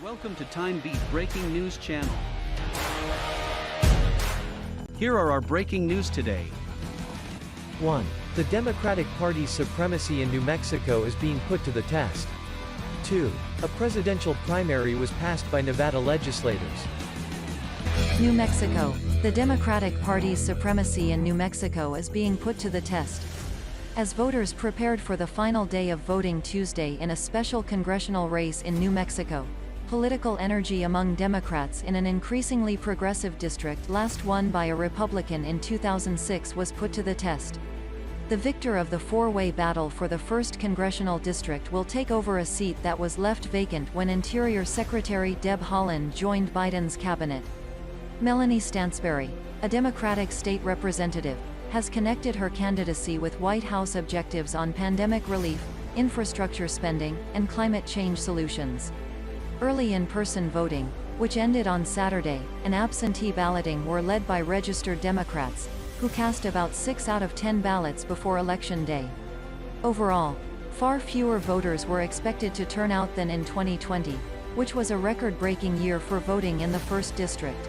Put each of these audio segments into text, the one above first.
Welcome to TimeBeat Breaking News Channel. Here are our breaking news today. 1. The Democratic Party's supremacy in New Mexico is being put to the test. 2. A presidential primary was passed by Nevada legislators. New Mexico. The Democratic Party's supremacy in New Mexico is being put to the test. As voters prepared for the final day of voting Tuesday in a special congressional race in New Mexico, political energy among Democrats in an increasingly progressive district last won by a Republican in 2006 was put to the test. The victor of the four-way battle for the 1st Congressional District will take over a seat that was left vacant when Interior Secretary Deb Haaland joined Biden's cabinet. Melanie Stansberry, a Democratic state representative, has connected her candidacy with White House objectives on pandemic relief, infrastructure spending, and climate change solutions. Early in-person voting, which ended on Saturday, and absentee balloting were led by registered Democrats, who cast about 6 out of 10 ballots before Election Day. Overall, far fewer voters were expected to turn out than in 2020, which was a record-breaking year for voting in the 1st District.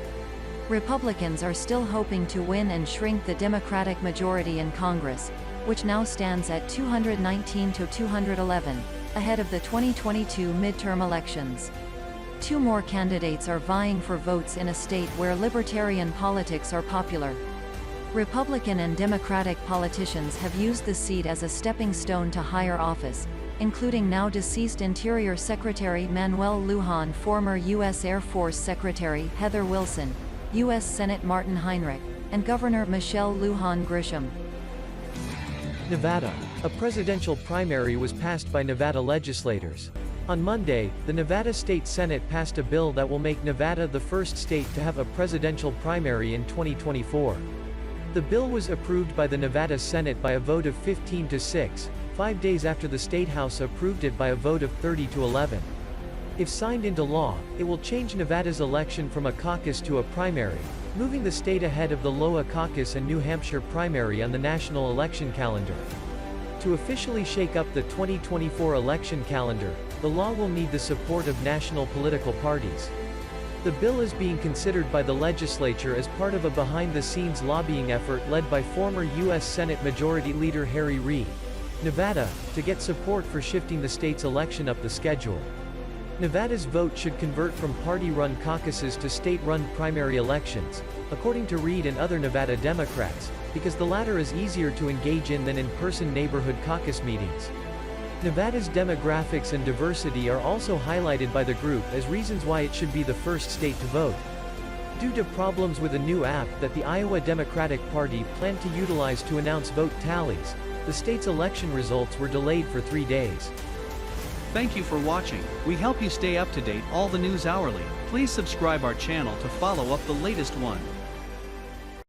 Republicans are still hoping to win and shrink the Democratic majority in Congress, which now stands at 219 to 211, ahead of the 2022 midterm elections. 2 more candidates are vying for votes in a state where libertarian politics are popular. Republican and Democratic politicians have used the seat as a stepping stone to higher office, including now deceased Interior Secretary Manuel Lujan, former U.S. Air Force Secretary Heather Wilson, U.S. Senate Martin Heinrich, and Governor Michelle Lujan Grisham. Nevada. A presidential primary was passed by Nevada legislators. On Monday, the Nevada State Senate passed a bill that will make Nevada the first state to have a presidential primary in 2024. The bill was approved by the Nevada Senate by a vote of 15 to 6, 5 days after the State House approved it by a vote of 30 to 11. If signed into law, it will change Nevada's election from a caucus to a primary, moving the state ahead of the Iowa caucus and New Hampshire primary on the national election calendar. To officially shake up the 2024 election calendar, the law will need the support of national political parties. The bill is being considered by the legislature as part of a behind-the-scenes lobbying effort led by former U.S. Senate Majority Leader Harry Reid, Nevada, to get support for shifting the state's election up the schedule. Nevada's vote should convert from party-run caucuses to state-run primary elections, according to Reid and other Nevada Democrats, because the latter is easier to engage in than in-person neighborhood caucus meetings. Nevada's demographics and diversity are also highlighted by the group as reasons why it should be the first state to vote. Due to problems with a new app that the Iowa Democratic Party planned to utilize to announce vote tallies, the state's election results were delayed for 3 days. Thank you for watching. We help you stay up to date all the news hourly. Please subscribe our channel to follow up the latest one.